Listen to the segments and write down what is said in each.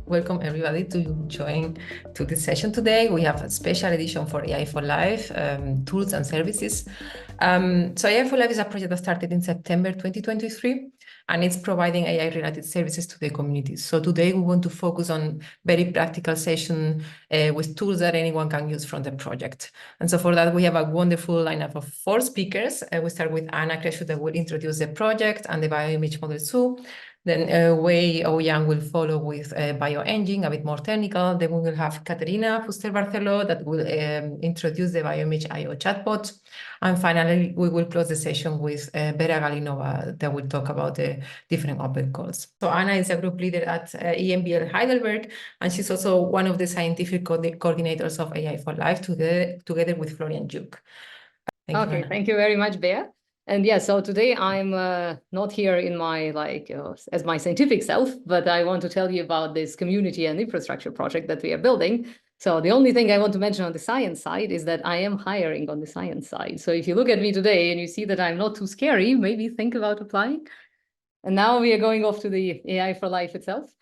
Welcome everybody to join to this session today. We have a special edition for AI4Life tools and services. So AI4Life is a project that started in September 2023, and it's providing AI-related services to the community. So today we want to focus on very practical session with tools that anyone can use from the project. And so for that, we have a wonderful lineup of 4 speakers. We start with Anna Kreshuk that will introduce the project and the bioimage model too. Then Wei Ouyang will follow with bioimaging, a bit more technical. Then we will have Caterina Fuster-Barceló that will introduce the bioimage IO chatbot. And finally, we will close the session with Vera Galinova that will talk about the different open calls. So Anna is a group leader at EMBL Heidelberg, and she's also one of the scientific coordinators of AI4Life together with Florian Juk. Thank you very much, Bea. And yeah, so today I'm not here in my as my scientific self, but I want to tell you about this community and infrastructure project that we are building. So the only thing I want to mention on the science side is that I am hiring on the science side. So if you look at me today and you see that I'm not too scary, maybe think about applying. And now we are going off to the AI4Life itself.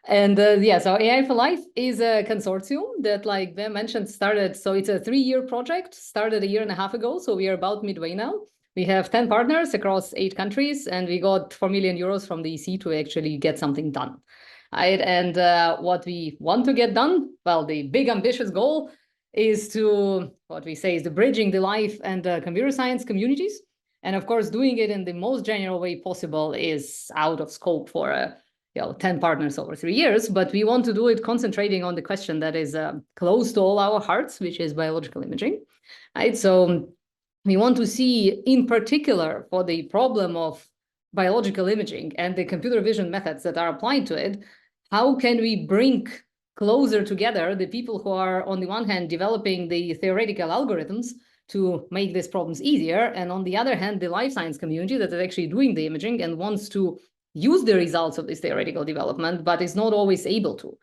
And yeah, so AI4Life is a consortium that, like Ben mentioned, started. So it's a 3-year project, started a year and a half ago. So we are about midway now. We have 10 partners across 8 countries, and we got 4 million euros from the EC to actually get something done. Right? And what we want to get done, well, the big ambitious goal is to, what we say is the bridging the life and computer science communities. And of course, doing it in the most general way possible is out of scope for 10 partners over 3 years, but we want to do it concentrating on the question that is close to all our hearts, which is biological imaging. Right? So we want to see, in particular, for the problem of biological imaging and the computer vision methods that are applied to it, how can we bring closer together the people who are, on the one hand, developing the theoretical algorithms to make these problems easier, and on the other hand, the life science community that is actually doing the imaging and wants to use the results of this theoretical development, but is not always able to.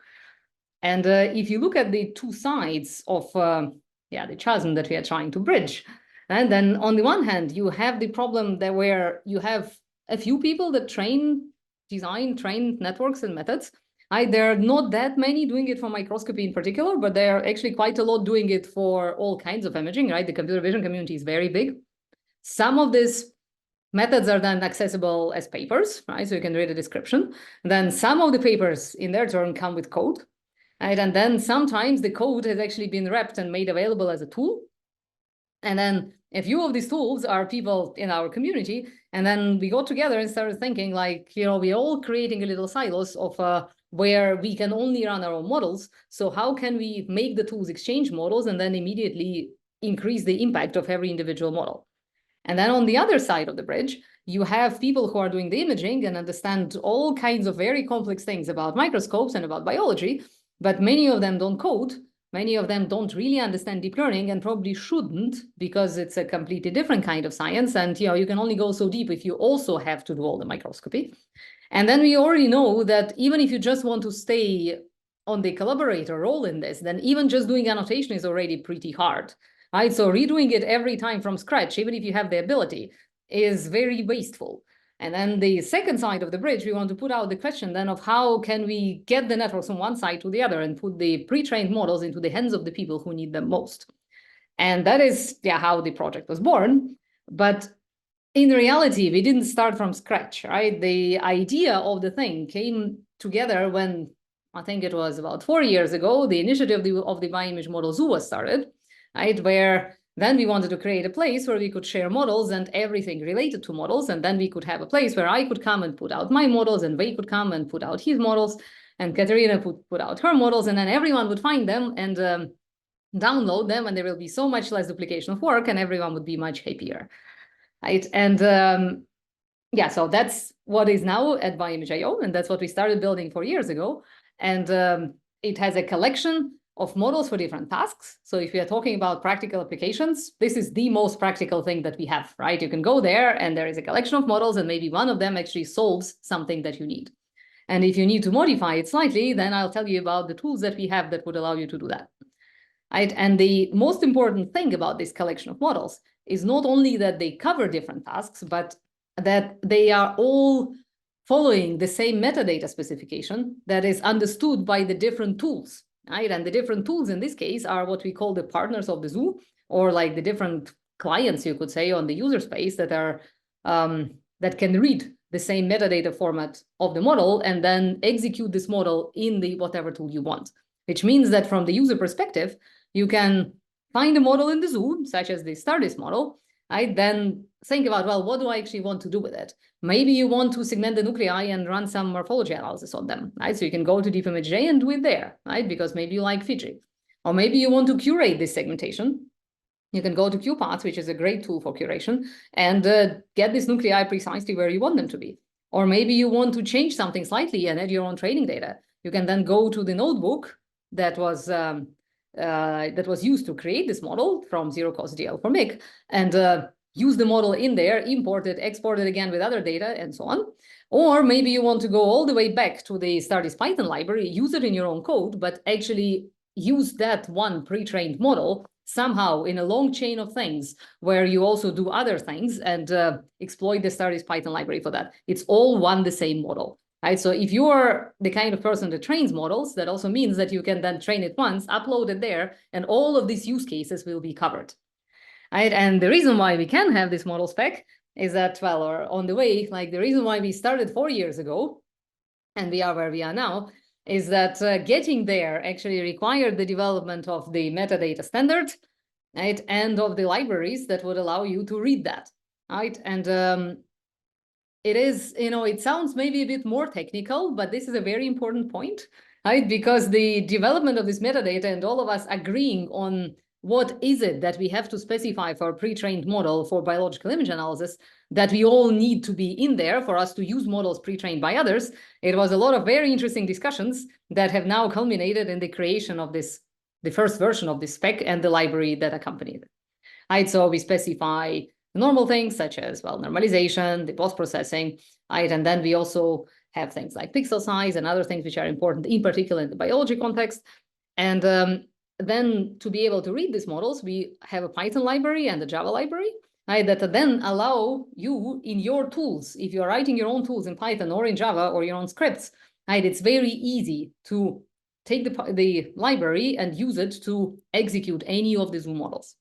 And if you look at the two sides of the chasm that we are trying to bridge, and then on the one hand, you have the problem that where you have a few people that train networks and methods. There are not that many doing it for microscopy in particular, but there are actually quite a lot doing it for all kinds of imaging, right? The computer vision community is very big. Some of these methods are then accessible as papers, right? So you can read a description. And then some of the papers in their turn come with code, right? And then sometimes the code has actually been wrapped and made available as a tool. And then a few of these tools are people in our community. And then we got together and started thinking like, we're all creating a little silos of where we can only run our own models. So how can we make the tools exchange models and then immediately increase the impact of every individual model? And then on the other side of the bridge, you have people who are doing the imaging and understand all kinds of very complex things about microscopes and about biology, but many of them don't code. Many of them don't really understand deep learning and probably shouldn't, because it's a completely different kind of science. And you can only go so deep if you also have to do all the microscopy. And then we already know that even if you just want to stay on the collaborator role in this, then even just doing annotation is already pretty hard. Right? So redoing it every time from scratch, even if you have the ability, is very wasteful. And then the second side of the bridge, we want to put out the question then of how can we get the networks from one side to the other and put the pre-trained models into the hands of the people who need them most. And that is how the project was born. But in reality, we didn't start from scratch, right? The idea of the thing came together when, I think it was about 4 years ago, the initiative of the bioimage model zoo was started, right? Where then we wanted to create a place where we could share models and everything related to models. And then we could have a place where I could come and put out my models, and Wei could come and put out his models, and Caterina put out her models, and then everyone would find them and download them, and there will be so much less duplication of work, and everyone would be much happier, right? And so that's what is now at bioimage.io, and that's what we started building 4 years ago. And it has a collection of models for different tasks. So if we are talking about practical applications, this is the most practical thing that we have, right? You can go there and there is a collection of models, and maybe one of them actually solves something that you need. And if you need to modify it slightly, then I'll tell you about the tools that we have that would allow you to do that. Right? And the most important thing about this collection of models is not only that they cover different tasks, but that they are all following the same metadata specification that is understood by the different tools, right? And the different tools in this case are what we call the partners of the zoo, or like the different clients, you could say, on the user space that are that can read the same metadata format of the model and then execute this model in the whatever tool you want. Which means that from the user perspective, you can find a model in the zoo, such as the STARDIS model, right? Then think about, well, what do I actually want to do with it? Maybe you want to segment the nuclei and run some morphology analysis on them, right? So you can go to DeepImageJ and do it there, right? Because maybe you like Fiji. Or maybe you want to curate this segmentation. You can go to QPaths, which is a great tool for curation, and get these nuclei precisely where you want them to be. Or maybe you want to change something slightly and add your own training data. You can then go to the notebook that was used to create this model from zero-cost GL4MIC and use the model in there, import it, export it again with other data, and so on. Or maybe you want to go all the way back to the STARDIS Python library, use it in your own code, but actually use that one pre-trained model somehow in a long chain of things where you also do other things and exploit the STARDIS Python library for that. It's all the same model, right? So if you're the kind of person that trains models, that also means that you can then train it once, upload it there, and all of these use cases will be covered, right? And the reason why we can have this model spec is that, well, or on the way, like the reason why we started 4 years ago and we are where we are now is that getting there actually required the development of the metadata standard, right, and of the libraries that would allow you to read that, right? And it is, it sounds maybe a bit more technical, but this is a very important point, right? Because the development of this metadata and all of us agreeing on what is it that we have to specify for a pre-trained model for biological image analysis, that we all need to be in there for us to use models pre-trained by others. It was a lot of very interesting discussions that have now culminated in the creation of this, the first version of this spec and the library that accompanied it. Right, so we specify normal things such as, well, normalization, the post-processing, right? And then we also have things like pixel size and other things which are important, in particular in the biology context. And then to be able to read these models, we have a Python library and a Java library, right, that then allow you in your tools, if you're writing your own tools in Python or in Java or your own scripts, right, it's very easy to take the library and use it to execute any of the Zoom models.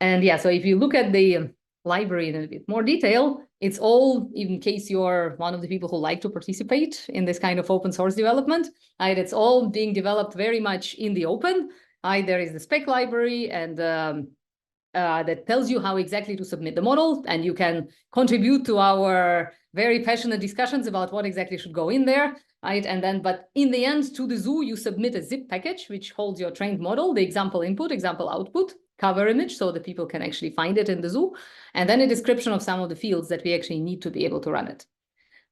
And yeah, so if you look at the library in a bit more detail, it's all, in case you're one of the people who like to participate in this kind of open source development, right? It's all being developed very much in the open. Right? There is the spec library and that tells you how exactly to submit the model, and you can contribute to our very passionate discussions about what exactly should go in there, right? And then, but in the end, to the zoo, you submit a zip package, which holds your trained model, the example input, example output, cover image, so that people can actually find it in the zoo, and then a description of some of the fields that we actually need to be able to run it,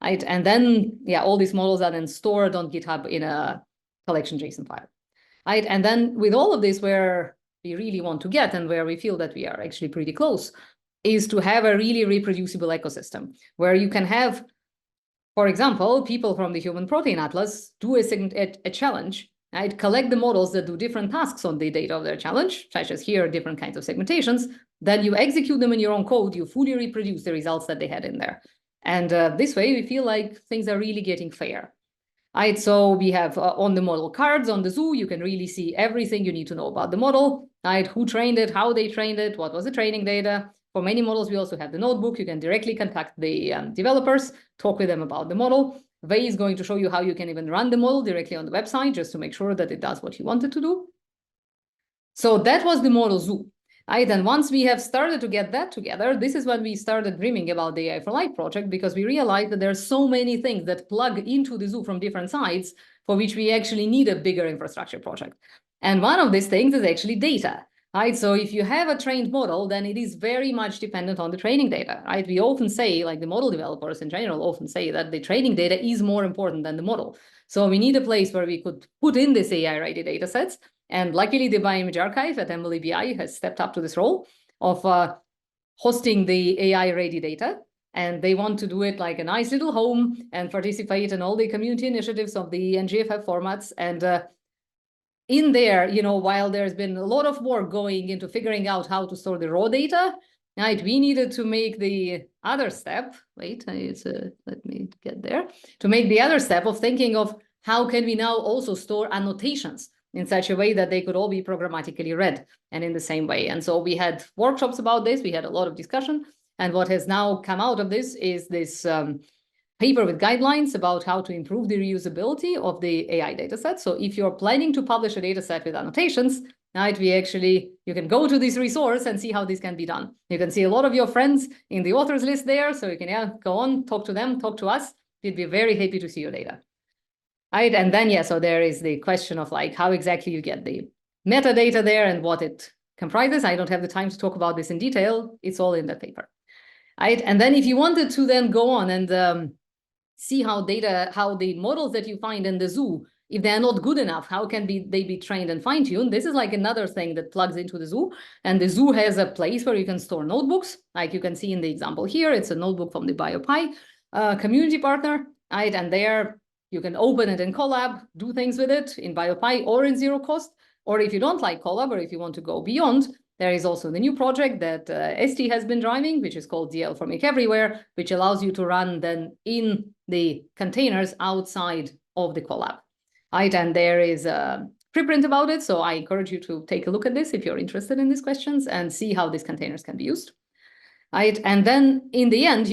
right? And then, yeah, all these models are then stored on GitHub in a collection JSON file, right? And then with all of this, where we really want to get and where we feel that we are actually pretty close is to have a really reproducible ecosystem where you can have, for example, people from the Human Protein Atlas do a challenge, right? Collect the models that do different tasks on the data of their challenge, such as here, different kinds of segmentations. Then you execute them in your own code, you fully reproduce the results that they had in there. And this way, we feel like things are really getting fair. Right, so we have on the model cards on the zoo, you can really see everything you need to know about the model, right? Who trained it, how they trained it, what was the training data. For many models, we also have the notebook. You can directly contact the developers, talk with them about the model. Wei is going to show you how you can even run the model directly on the website, just to make sure that it does what you want it to do. So that was the model zoo. Right, and once we have started to get that together, this is when we started dreaming about the AI4Life project, because we realized that there are so many things that plug into the zoo from different sides for which we actually need a bigger infrastructure project. And one of these things is actually data. Right, so if you have a trained model, then it is very much dependent on the training data. Right, we often say, like the model developers in general often say that the training data is more important than the model. So we need a place where we could put in this AI-ready data sets. And luckily, the Bioimage Archive at Emily BI has stepped up to this role of hosting the AI-ready data. And they want to do it like a nice little home and participate in all the community initiatives of the NGFF formats. And in there, while there's been a lot of work going into figuring out how to store the raw data, right, we needed to make the other step. Wait, let me get there. To make the other step of thinking of how can we now also store annotations in such a way that they could all be programmatically read and in the same way. And so we had workshops about this. We had a lot of discussion. And what has now come out of this is this paper with guidelines about how to improve the reusability of the AI dataset. So if you're planning to publish a dataset with annotations, right, you can go to this resource and see how this can be done. You can see a lot of your friends in the authors list there. So you can go on, talk to them, talk to us. We'd be very happy to see your data. Right, and then, so there is the question of like how exactly you get the metadata there and what it comprises. I don't have the time to talk about this in detail. It's all in that paper. Right, and then if you wanted to then go on and see how the models that you find in the zoo, if they're not good enough, how can they be trained and fine-tuned? This is like another thing that plugs into the zoo. And the zoo has a place where you can store notebooks. Like you can see in the example here, it's a notebook from the BioPi community partner. Right, and there you can open it in Collab, do things with it in BioPi or in zero cost. Or if you don't like Collab, or if you want to go beyond, there is also the new project that ST has been driving, which is called DL for Make Everywhere, which allows you to run then in the containers outside of the Collab. Right, and there is a preprint about it. So I encourage you to take a look at this if you're interested in these questions and see how these containers can be used. Right, and then in the end,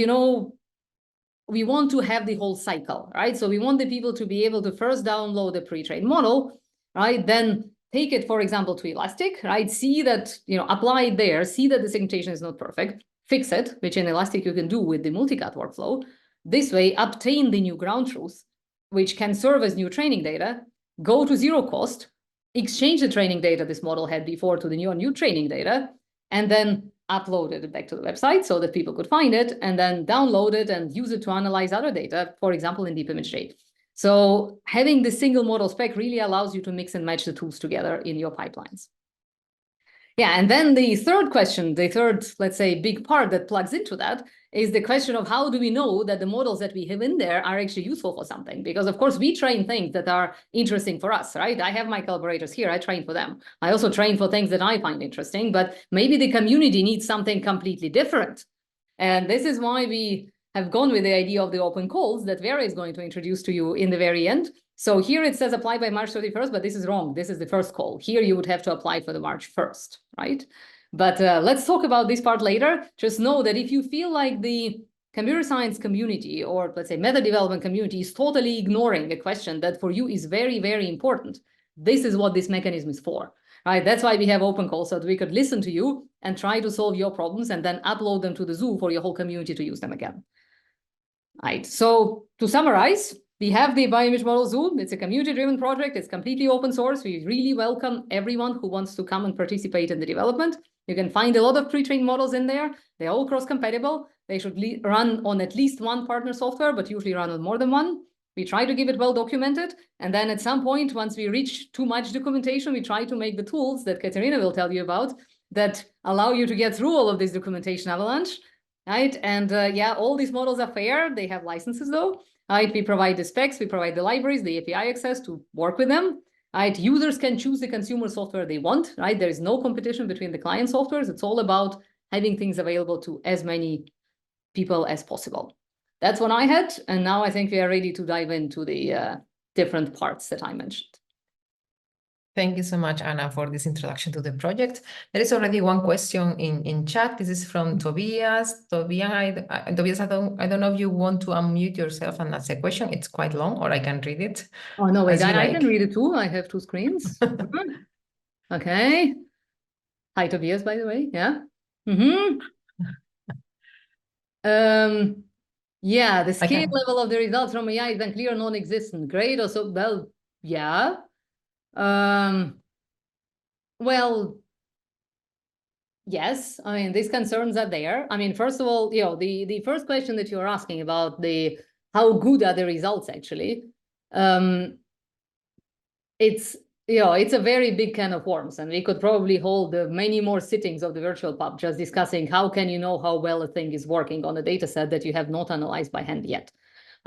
we want to have the whole cycle, right? So we want the people to be able to first download a pre-trained model, right? Then take it, for example, to Elastic, right? See that, apply it there, see that the segmentation is not perfect, fix it, which in Elastic you can do with the multicast workflow. This way, obtain the new ground truth, which can serve as new training data, go to zero cost, exchange the training data this model had before to the new training data, and then upload it back to the website so that people could find it, and then download it and use it to analyze other data, for example, in DeepImageJ. So having the single model spec really allows you to mix and match the tools together in your pipelines. Yeah, and then the third question, let's say, big part that plugs into that is the question of how do we know that the models that we have in there are actually useful for something? Because of course we train things that are interesting for us, right? I have my collaborators here, I train for them. I also train for things that I find interesting, but maybe the community needs something completely different. And this is why we have gone with the idea of the open calls that Vera is going to introduce to you in the very end. So here it says apply by March 31st, but this is wrong. This is the first call. Here you would have to apply for the March 1st, right? But let's talk about this part later. Just know that if you feel like the computer science community, or let's say meta development community, is totally ignoring a question that for you is very, very important, this is what this mechanism is for, right? That's why we have open calls, so that we could listen to you and try to solve your problems and then upload them to the zoo for your whole community to use them again. Right, so to summarize, we have the bioimage model zoo. It's a community-driven project. It's completely open source. We really welcome everyone who wants to come and participate in the development. You can find a lot of pre-trained models in there. They're all cross-compatible. They should run on at least one partner software, but usually run on more than one. We try to give it well documented. And then at some point, once we reach too much documentation, we try to make the tools that Caterina will tell you about that allow you to get through all of this documentation avalanche. Right, and all these models are fair. They have licenses though. Right, we provide the specs, we provide the libraries, the API access to work with them. Right, users can choose the consumer software they want. Right, there is no competition between the client softwares. It's all about having things available to as many people as possible. That's what I had, and now I think we are ready to dive into the different parts that I mentioned. Thank you so much, Anna, for this introduction to the project. There is already one question in chat. This is from Tobias. Tobias, I don't know if you want to unmute yourself and ask a question. It's quite long, or I can read it. Oh, no, wait, I can read it too. I have two screens. Okay. Hi, Tobias, by the way. Yeah. Yeah, the scale level of the results from AI is unclear, non-existent. Great, also, well, yeah. Well, yes, I mean, these concerns are there. I mean, first of all, the first question that you're asking about how good are the results actually, it's a very big can of worms, and we could probably hold many more sittings of the virtual pub just discussing how can you know how well a thing is working on a data set that you have not analyzed by hand yet.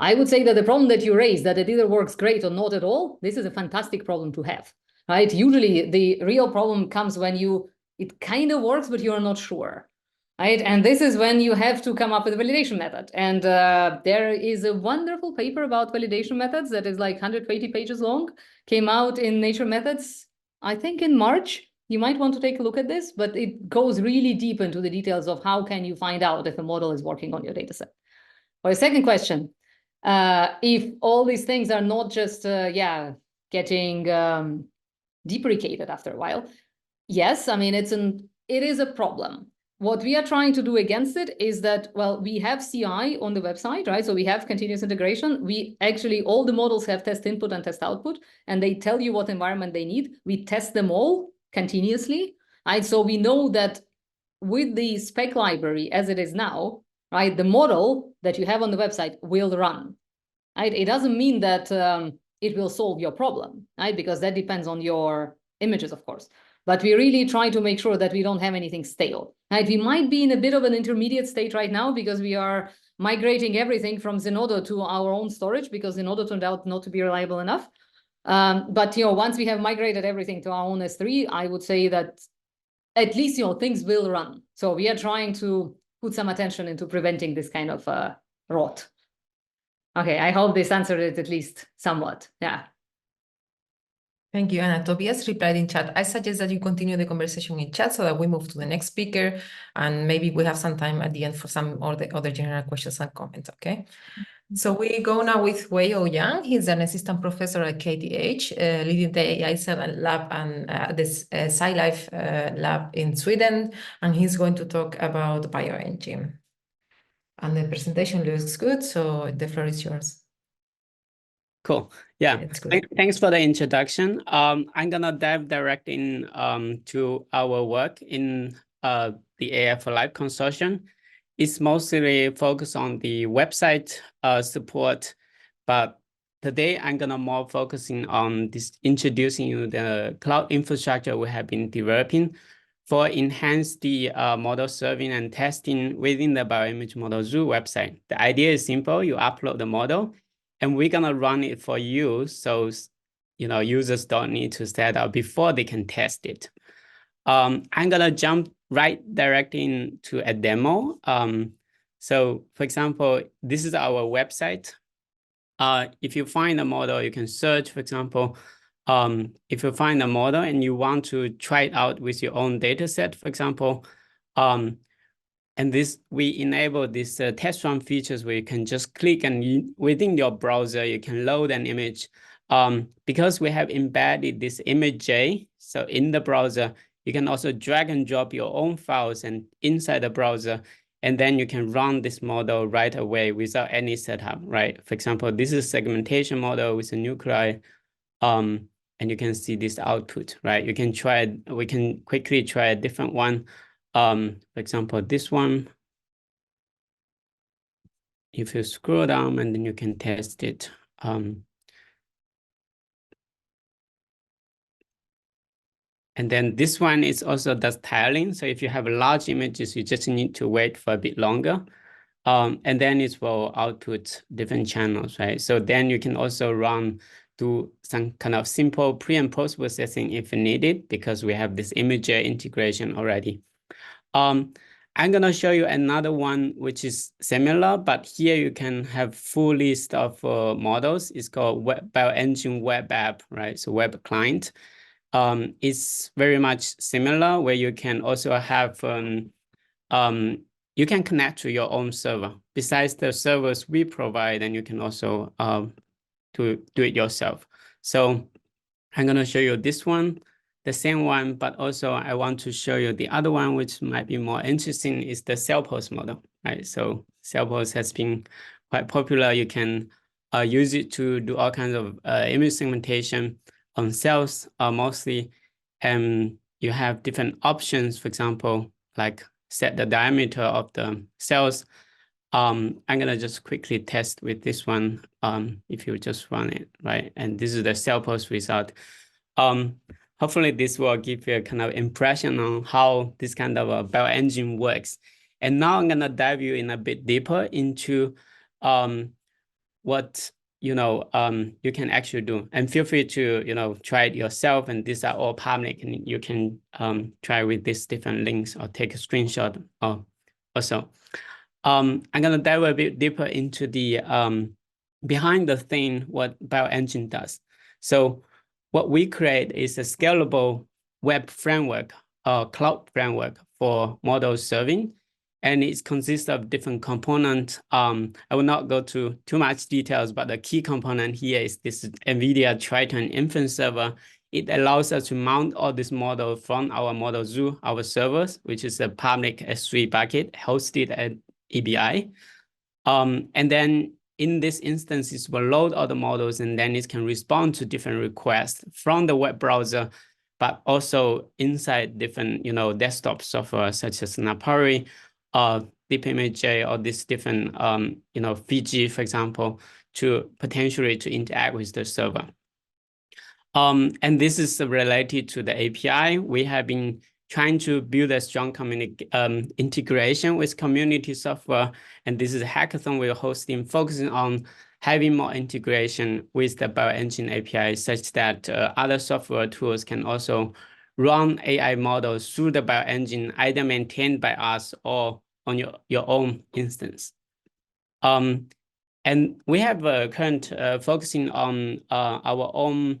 I would say that the problem that you raised, that it either works great or not at all, this is a fantastic problem to have, right? Usually the real problem comes when it kind of works, but you're not sure. right? And this is when you have to come up with a validation method. And there is a wonderful paper about validation methods that is like 120 pages long, came out in Nature Methods, I think in March. You might want to take a look at this, but it goes really deep into the details of how can you find out if a model is working on your data set. For a second question, if all these things are not just, getting deprecated after a while, yes, I mean, it is a problem. What we are trying to do against it is that, well, we have CI on the website, right? So we have continuous integration. We actually, all the models have test input and test output, and they tell you what environment they need. We test them all continuously, right? So we know that with the spec library as it is now, right, the model that you have on the website will run, right? It doesn't mean that it will solve your problem, right? Because that depends on your images, of course. But we really try to make sure that we don't have anything stale, right? We might be in a bit of an intermediate state right now because we are migrating everything from Zenodo to our own storage because Zenodo turned out not to be reliable enough. But, once we have migrated everything to our own S3, I would say that at least, things will run. So we are trying to put some attention into preventing this kind of rot. Okay, I hope this answered it at least somewhat. Yeah. Thank you, Anna. Tobias replied in chat. I suggest that you continue the conversation in chat so that we move to the next speaker, and maybe we have some time at the end for some or the other general questions and comments, okay? So we go now with Wei Ouyang. He's an assistant professor at KTH, leading the AI7 lab and this AI4Life lab in Sweden, and he's going to talk about bioengine. And the presentation looks good, so the floor is yours. Cool. Yeah. Thanks for the introduction. I'm gonna dive direct in to our work in the AI4Life consortium. It's mostly focused on the website support, but today I'm gonna more focusing on this, introducing you the cloud infrastructure we have been developing for enhance the model serving and testing within the bioimage model zoo website. The idea is simple. You upload the model, and we're gonna run it for you, so users don't need to set up before they can test it. I'm gonna jump right directly into a demo. So for example, this is our website. If you find a model, you can search, for example, if you find a model and you want to try it out with your own data set, for example, and we enable this test run features where you can just click and within your browser, you can load an image. Because we have embedded this image.js, so in the browser, you can also drag and drop your own files and inside the browser, and then you can run this model right away without any setup, right? For example, this is a segmentation model with a nuclei, and you can see this output, right? We can quickly try a different one. For example, this one, if you scroll down and then you can test it. And then this one is also does tiling. So if you have large images, you just need to wait for a bit longer. And then it will output different channels, right? So then you can also do some kind of simple pre and post processing if needed, because we have this image integration already. I'm gonna show you another one which is similar, but here you can have full list of models. It's called bioengine web app, right? So web client. It's very much similar where you can also have you can connect to your own server. Besides the servers we provide, and you can also do it yourself. So I'm gonna show you this one, the same one, but also I want to show you the other one, which might be more interesting, is the cell pulse model, right? So cell pulse has been quite popular. You can use it to do all kinds of image segmentation on cells mostly. And you have different options, for example, like set the diameter of the cells. I'm gonna just quickly test with this one. If you just run it, right? And this is the cell pulse result. Hopefully this will give you a kind of impression on how this kind of a bioengine works. And now I'm gonna dive you in a bit deeper into what you can actually do. And feel free to try it yourself. And these are all public, and you can try with these different links or take a screenshot also. I'm going to dive a bit deeper into the behind the thing, what BioEngine does. So what we create is a scalable web framework, cloud framework for model serving. And it consists of different components. I will not go to too much details, but the key component here is this NVIDIA Triton inference server. It allows us to mount all this model from our model zoo, our servers, which is a public S3 bucket hosted at EBI. And then in this instances, we'll load all the models, and then it can respond to different requests from the web browser, but also inside different, desktop software such as Napari, DeepImageJ, or this different, Fiji, for example, to potentially to interact with the server. And this is related to the API. We have been trying to build a strong integration with community software. And this is a hackathon we're hosting, focusing on having more integration with the BioEngine API, such that other software tools can also run AI models through the BioEngine, either maintained by us or on your own instance. And we have current focusing on our own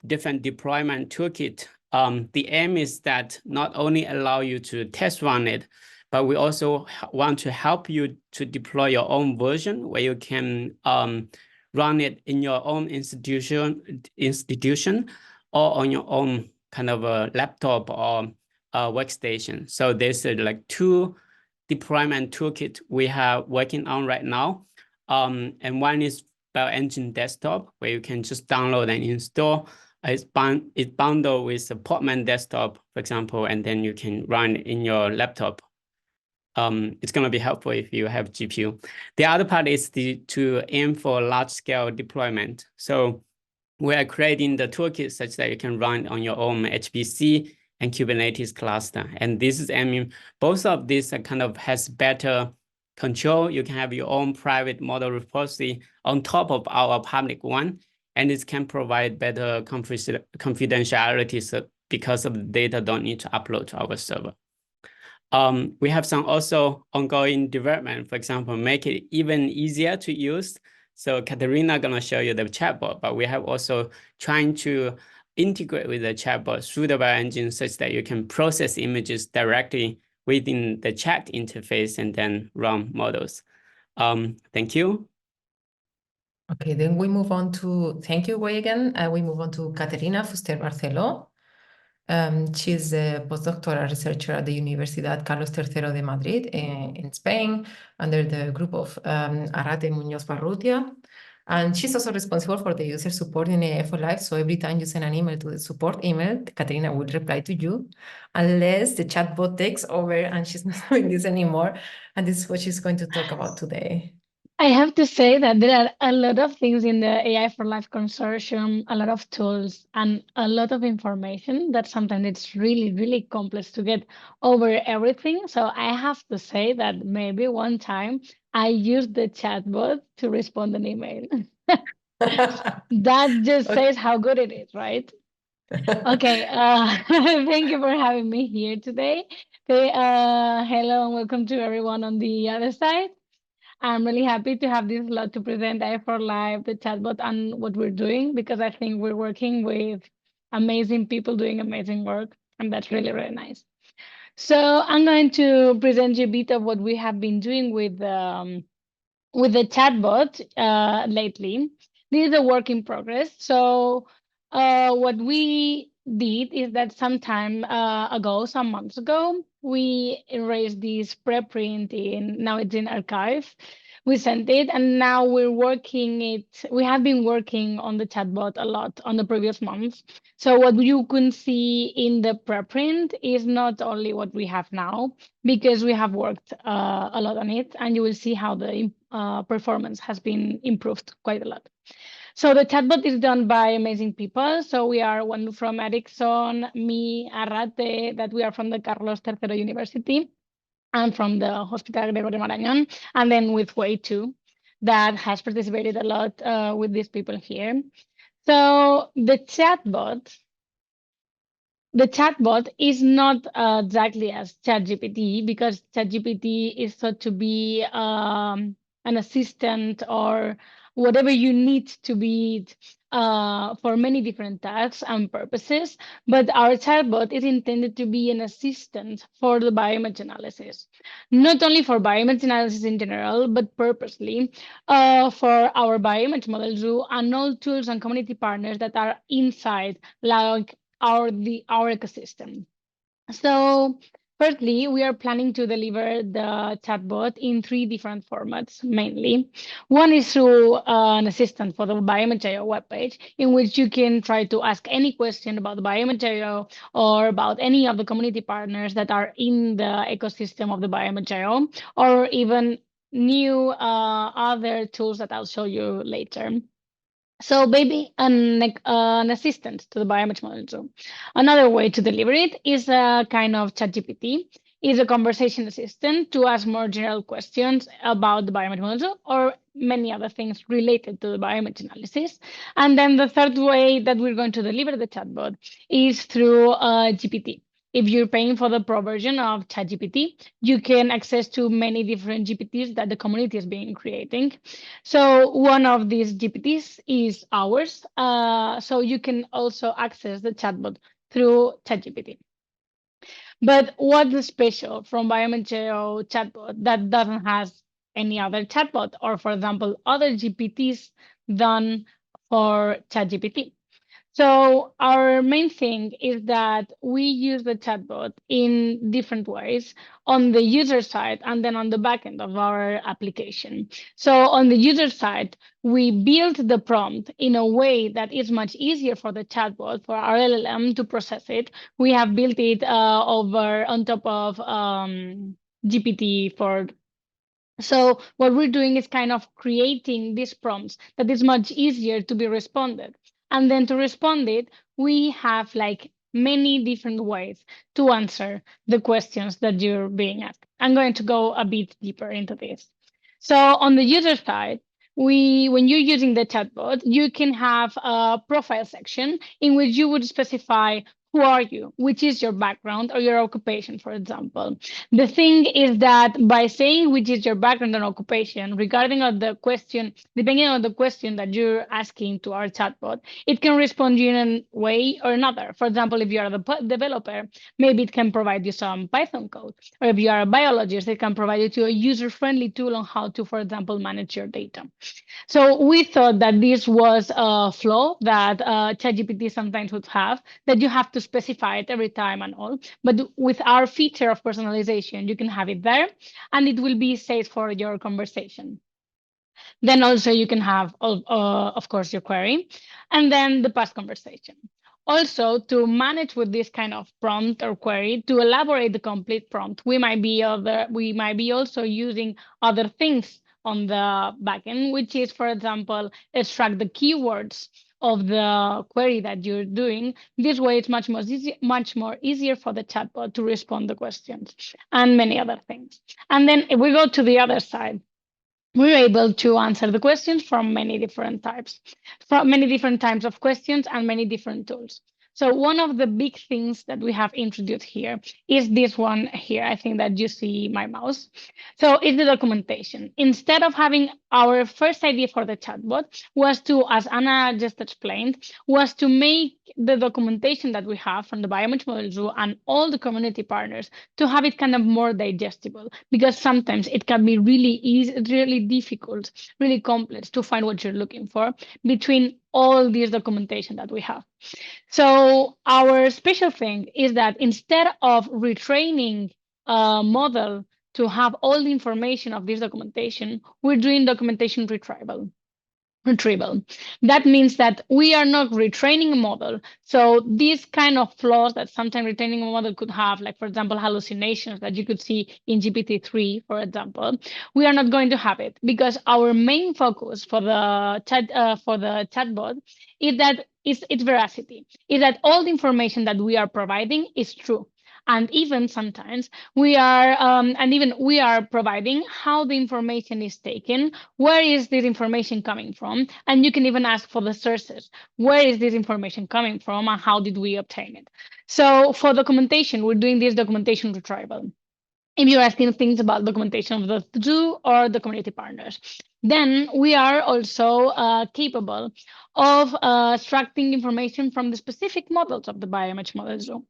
different deployment toolkit. The aim is that not only allow you to test run it, but we also want to help you to deploy your own version where you can run it in your own institution or on your own kind of a laptop or a workstation. So there's like 2 deployment toolkit we have working on right now. And one is BioEngine Desktop, where you can just download and install. It's bundled with a Portman desktop, for example, and then you can run it in your laptop. It's going to be helpful if you have GPU. The other part is to aim for large-scale deployment. So we are creating the toolkit such that you can run on your own HPC and Kubernetes cluster. And this is aiming, both of these kind of has better control. You can have your own private model repository on top of our public one, and it can provide better confidentiality because of the data don't need to upload to our server. We have some also ongoing development, for example, make it even easier to use. So Caterina gonna show you the chatbot, but we have also trying to integrate with the chatbot through the BioEngine such that you can process images directly within the chat interface and then run models. Thank you. Okay, then we move on to, thank you, Wei, again. We move on to Caterina Fuster-Barceló. She's a postdoctoral researcher at the Universidad Carlos III de Madrid in Spain, under the group of Arrate Muñoz Barrutia. And she's also responsible for the user support in AI4Life. So every time you send an email to the support email, Caterina will reply to you, unless the chatbot takes over and she's not doing this anymore. And this is what she's going to talk about today. I have to say that there are a lot of things in the AI4Life consortium, a lot of tools and a lot of information that sometimes it's really, really complex to get over everything. So I have to say that maybe one time I used the chatbot to respond an email. That just says how good it is, right? Okay, thank you for having me here today. Okay, hello and welcome to everyone on the other side. I'm really happy to have this slot to present AI4Life, the chatbot, and what we're doing, because I think we're working with amazing people doing amazing work, and that's really, really nice. So I'm going to present you a bit of what we have been doing with the chatbot lately. This is a work in progress. So what we did is that some months ago, we erased this preprint now it's in archive. We sent it, and now we have been working on the chatbot a lot on the previous months. So what you can see in the preprint is not only what we have now, because we have worked a lot on it, and you will see how the performance has been improved quite a lot. So the chatbot is done by amazing people. So we are one from Ericsson, me, Arrate, that we are from the Carlos III University, and from the Hospital Gregorio Marañón, and then with Wei too, that has participated a lot with these people here. So the chatbot the chatbot is not exactly as ChatGPT, because ChatGPT is thought to be an assistant or whatever you need to be for many different tasks and purposes. But our chatbot is intended to be an assistant for the bioimage analysis, not only for bioimage analysis in general, but purposely for our bioimage model zoo and all tools and community partners that are inside, like our ecosystem. So firstly, we are planning to deliver the chatbot in 3 different formats mainly. One is through an assistant for the Bioimage.io webpage, in which you can try to ask any question about the Bioimage.io or about any of the community partners that are in the ecosystem of the Bioimage.io, or even new other tools that I'll show you later. So maybe an assistant to the bioimage model too. Another way to deliver it is a kind of ChatGPT, is a conversation assistant to ask more general questions about the bioimage model or many other things related to the bioimage analysis. And then the third way that we're going to deliver the chatbot is through GPT. If you're paying for the pro version of ChatGPT, you can access to many different GPTs that the community has been creating. So one of these GPTs is ours. So you can also access the chatbot through ChatGPT. But what's special from Bioimage.io chatbot that doesn't have any other chatbot, or for example, other GPTs done for ChatGPT? So our main thing is that we use the chatbot in different ways on the user side and then on the backend of our application. So on the user side, we built the prompt in a way that is much easier for the chatbot, for our LLM to process it. We have built it on top of GPT-4. So what we're doing is kind of creating these prompts that is much easier to be responded. And then to respond it, we have like many different ways to answer the questions that you're being asked. I'm going to go a bit deeper into this. So on the user side, when you're using the chatbot, you can have a profile section in which you would specify who are you, which is your background or your occupation, for example. The thing is that by saying which is your background and occupation, regarding of the question, depending on the question that you're asking to our chatbot, it can respond you in a way or another. For example, if you are the developer, maybe it can provide you some Python code. Or if you are a biologist, it can provide you to a user-friendly tool on how to, for example, manage your data. So we thought that this was a flaw that ChatGPT sometimes would have, that you have to specify it every time and all. But with our feature of personalization, you can have it there, and it will be safe for your conversation. Then also you can have, of course, your query, and then the past conversation. Also, to manage with this kind of prompt or query, to elaborate the complete prompt, we might be also using other things on the backend, which is, for example, extract the keywords of the query that you're doing. This way, it's much more easier for the chatbot to respond the questions and many other things. And then if we go to the other side, we're able to answer the questions from many different types of questions and many different tools. So one of the big things that we have introduced here is this one here. I think that you see my mouse. So it's the documentation. Instead of having our first idea for the chatbot was to, as Anna just explained, was to make the documentation that we have from the Bioimage Model Zoo and all the community partners to have it kind of more digestible, because sometimes it can be really easy, really difficult, really complex to find what you're looking for between all this documentation that we have. So our special thing is that instead of retraining a model to have all the information of this documentation, we're doing documentation retrieval. That means that we are not retraining a model. So these kind of flaws that sometimes retraining a model could have, like, for example, hallucinations that you could see in GPT-3, for example, we are not going to have it, because our main focus for the chatbot is that it's veracity, is that all the information that we are providing is true. And even sometimes we are providing how the information is taken, where is this information coming from, and you can even ask for the sources. Where is this information coming from, and how did we obtain it? So for documentation, we're doing this documentation retrieval. If you're asking things about documentation of the zoo or the community partners, then we are also capable of extracting information from the specific models of the bioimage model zoo.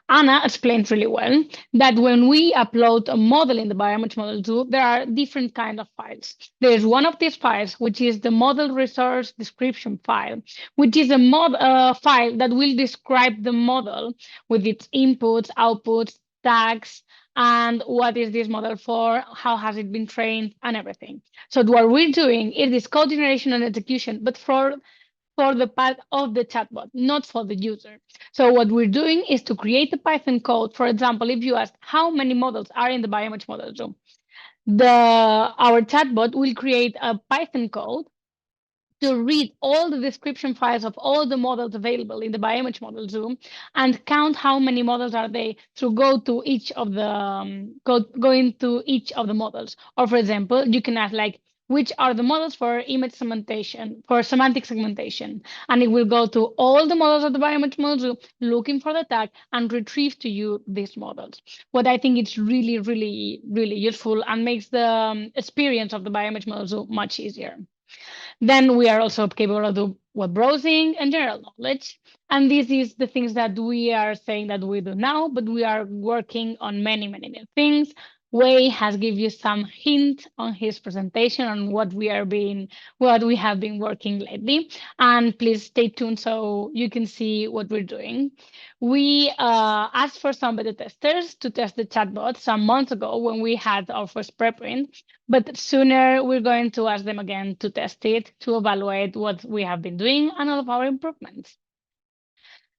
Anna explained really well that when we upload a model in the bioimage model zoo, there are different kinds of files. There's one of these files, which is the model resource description file, which is a file that will describe the model with its inputs, outputs, tags, and what is this model for, how has it been trained, and everything. So what we're doing is this code generation and execution, but for the part of the chatbot, not for the user. So what we're doing is to create a Python code. For example, if you ask how many models are in the bioimage model zoo, our chatbot will create a Python code to read all the description files of all the models available in the bioimage model zoo and count how many models are they to go to each of the go into each of the models. Or for example, you can ask like, which are the models for image segmentation, for semantic segmentation, and it will go to all the models of the bioimage model zoo, looking for the tag and retrieve to you these models. What I think it's really, really, really useful and makes the experience of the bioimage model zoo much easier. Then we are also capable of do web browsing and general knowledge. And this is the things that we are saying that we do now, but we are working on many, many new things. Wei has given you some hint on his presentation on what we have been working lately. And please stay tuned so you can see what we're doing. We asked for some beta testers to test the chatbot some months ago when we had our first preprint, but sooner we're going to ask them again to test it, to evaluate what we have been doing and all of our improvements.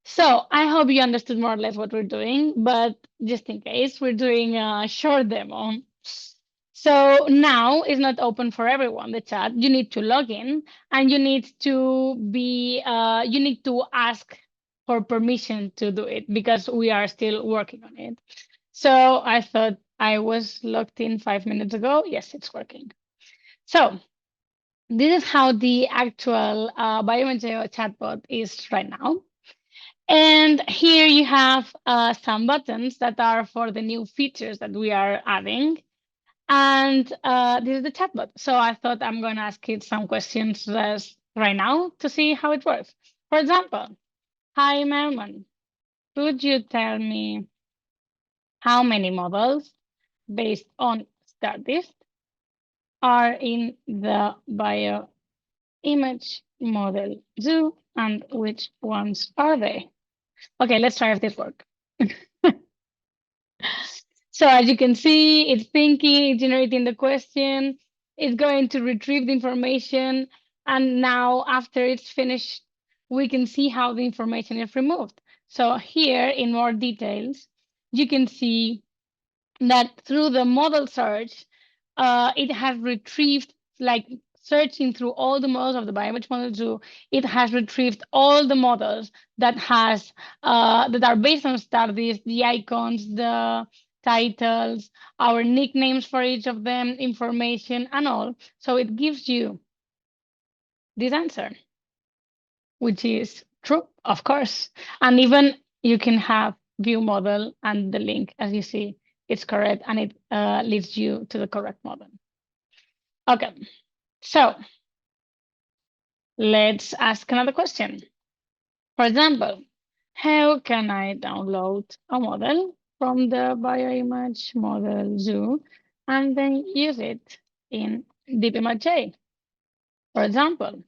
So I hope you understood more or less what we're doing, but just in case, we're doing a short demo. So now it's not open for everyone, the chat. You need to log in and you need to ask for permission to do it because we are still working on it. So I thought I was logged in 5 minutes ago. Yes, it's working. So this is how the actual bioimaging chatbot is right now. And here you have some buttons that are for the new features that we are adding. And this is the chatbot. So I thought I'm going to ask it some questions right now to see how it works. For example, hi, Merman, could you tell me how many models based on StarDist are in the bioimage model zoo and which ones are they? Okay, let's try if this works. So as you can see, it's thinking, it's generating the question, it's going to retrieve the information. And now after it's finished, we can see how the information is removed. So here in more details, you can see that through the model search, it has retrieved, like searching through all the models of the bioimage model zoo, it has retrieved all the models that are based on StarDist, the icons, the titles, our nicknames for each of them, information, and all. So it gives you this answer, which is true, of course. And even you can have view model and the link, as you see, it's correct, and it leads you to the correct model. Okay, so let's ask another question. For example, how can I download a model from the bioimage model zoo and then use it in DeepImage? For example,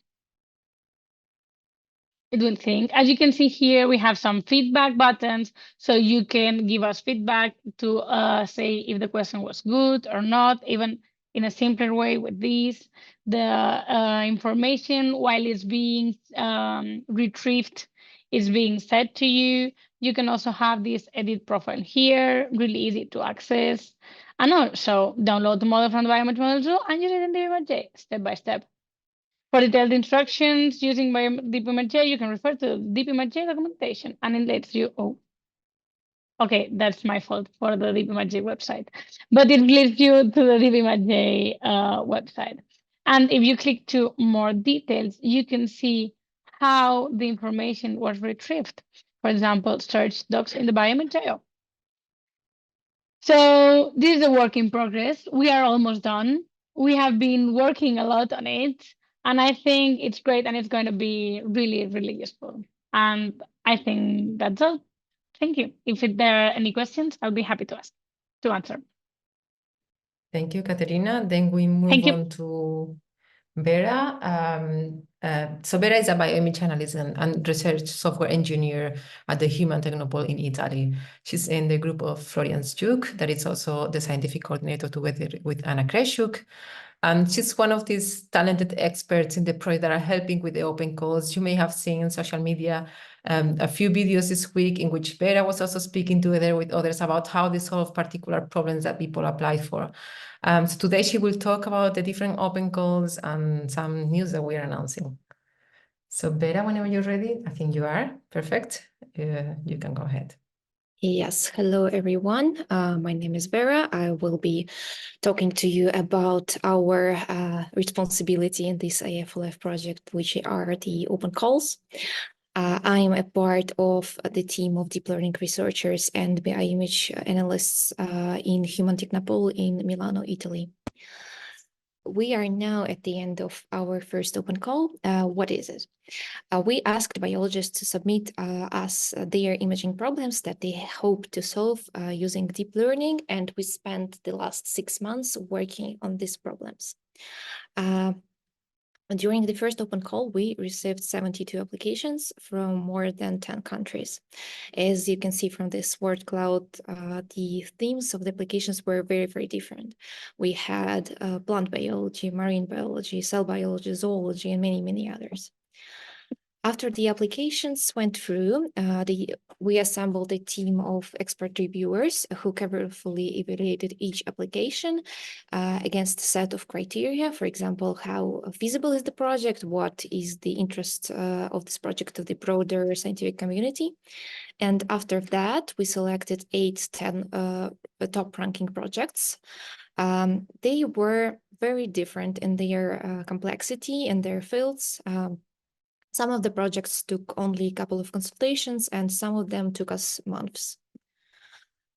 it will think. As you can see here, we have some feedback buttons, so you can give us feedback to say if the question was good or not, even in a simpler way with these. The information, while it's being retrieved, is being sent to you. You can also have this edit profile here, really easy to access. And also download the model from the bioimage model zoo and use it in the DeepImage step by step. For detailed instructions using DeepImage, you can refer to DeepImage documentation, and it lets you. Okay, that's my fault for the DBImaging website, but it leads you to the DBImaging website. And if you click to more details, you can see how the information was retrieved. For example, search docs in the bioimage.io. So this is a work in progress. We are almost done. We have been working a lot on it, and I think it's great, and it's going to be really, really useful. And I think that's all. Thank you. If there are any questions, I'll be happy to answer. Thank you, Caterina. Then we move on to Vera. So Vera is a bioimage analyst and research software engineer at the Human Technopole in Italy. She's in the group of Florian Stuk, that is also the scientific coordinator together with Anna Kreshuk. And she's one of these talented experts in the project that are helping with the open calls. You may have seen on social media a few videos this week in which Vera was also speaking together with others about how they solve particular problems that people applied for. So today she will talk about the different open calls and some news that we are announcing. So Vera, whenever you're ready, I think you are. Perfect. You can go ahead. Yes, hello everyone. My name is Vera. I will be talking to you about our responsibility in this AI4Life project, which are the open calls. I am a part of the team of deep learning researchers and bioimage analysts in Human Technopole in Milano, Italy. We are now at the end of our first open call. What is it? We asked biologists to submit us their imaging problems that they hope to solve using deep learning, and we spent the last 6 months working on these problems. During the first open call, we received 72 applications from more than 10 countries. As you can see from this word cloud, the themes of the applications were very, very different. We had plant biology, marine biology, cell biology, zoology, and many, many others. After the applications went through, we assembled a team of expert reviewers who carefully evaluated each application against a set of criteria. For example, how feasible is the project? What is the interest of this project to the broader scientific community? And after that, we selected 8-10 top-ranking projects. They were very different in their complexity and their fields. Some of the projects took only a couple of consultations, and some of them took us months.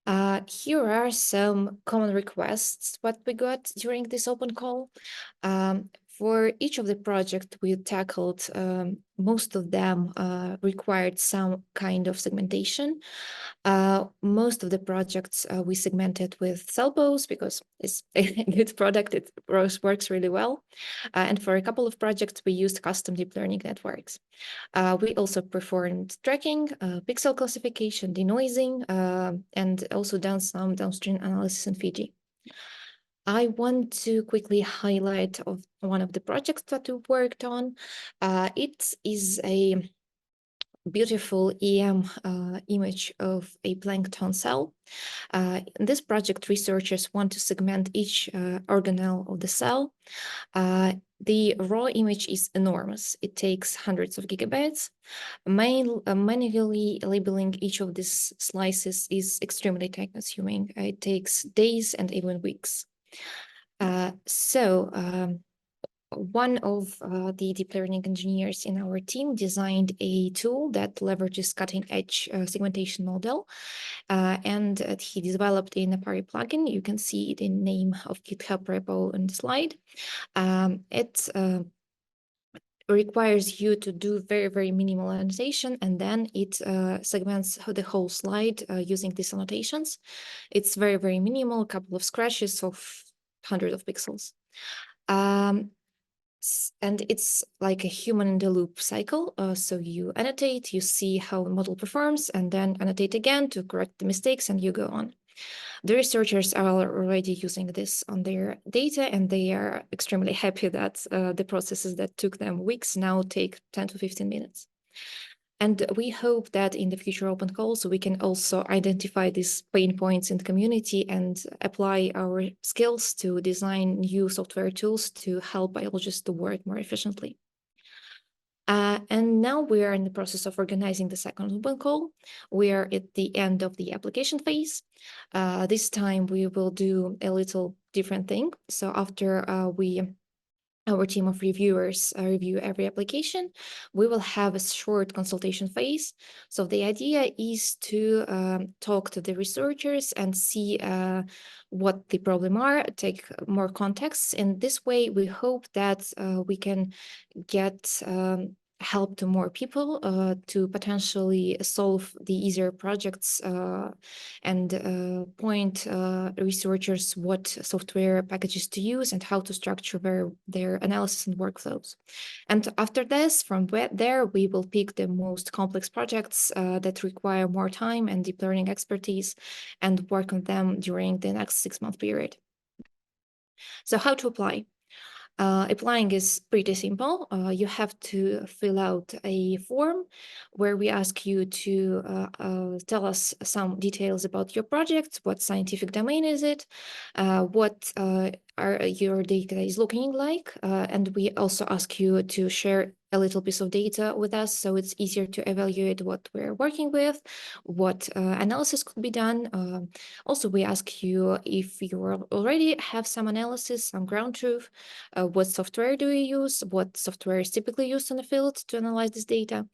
Here are some common requests what we got during this open call. For each of the projects we tackled, most of them required some kind of segmentation. Most of the projects we segmented with CellPose because it's a good product, it works really well. And for a couple of projects, we used custom deep learning networks. We also performed tracking, pixel classification, denoising, and also done some downstream analysis in Fiji. I want to quickly highlight one of the projects that we worked on. It is a beautiful EM image of a plankton cell. In this project, researchers want to segment each organelle of the cell. The raw image is enormous. It takes hundreds of gigabytes. Manually labeling each of these slices is extremely time-consuming. It takes days and even weeks. One of the deep learning engineers in our team designed a tool that leverages cutting-edge segmentation model, and he developed a Napari plugin. You can see it in name of GitHub repo on the slide. It requires you to do very, very minimal annotation, and then it segments the whole slide using these annotations. It's very, very minimal, a couple of scratches of hundreds of pixels. And it's like a human in the loop cycle. So you annotate, you see how the model performs, and then annotate again to correct the mistakes, and you go on. The researchers are already using this on their data, and they are extremely happy that the processes that took them weeks now take 10 to 15 minutes. And we hope that in the future open calls, we can also identify these pain points in the community and apply our skills to design new software tools to help biologists to work more efficiently. And now we are in the process of organizing the second open call. We are at the end of the application phase. This time we will do a little different thing. So after our team of reviewers review every application, we will have a short consultation phase. So the idea is to talk to the researchers and see what the problem are, take more context. And this way, we hope that we can get help to more people to potentially solve the easier projects and point researchers what software packages to use and how to structure their analysis and workflows. And after this, from there, we will pick the most complex projects that require more time and deep learning expertise and work on them during the next 6-month period. So how to apply? Applying is pretty simple. You have to fill out a form where we ask you to tell us some details about your project, what scientific domain is it, what your data is looking like, and we also ask you to share a little piece of data with us so it's easier to evaluate what we're working with, what analysis could be done. Also, we ask you if you already have some analysis, some ground truth, what software do you use, what software is typically used in the field to analyze this data.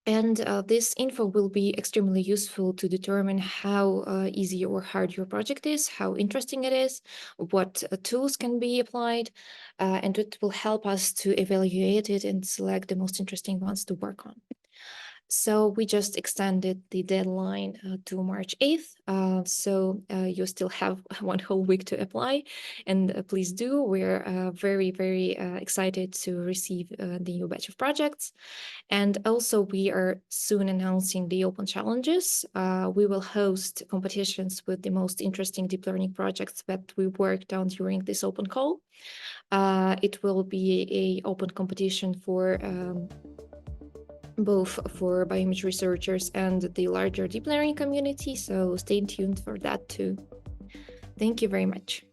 And this info will be extremely useful to determine how easy or hard your project is, how interesting it is, what tools can be applied, and it will help us to evaluate it and select the most interesting ones to work on. So we just extended the deadline to March 8th. So you still have 1 whole week to apply, and please do. We're very, very excited to receive the new batch of projects. And also we are soon announcing the open challenges. We will host competitions with the most interesting deep learning projects that we worked on during this open call. It will be an open competition for both for bioimage researchers and the larger deep learning community, so stay tuned for that too. Thank you very much.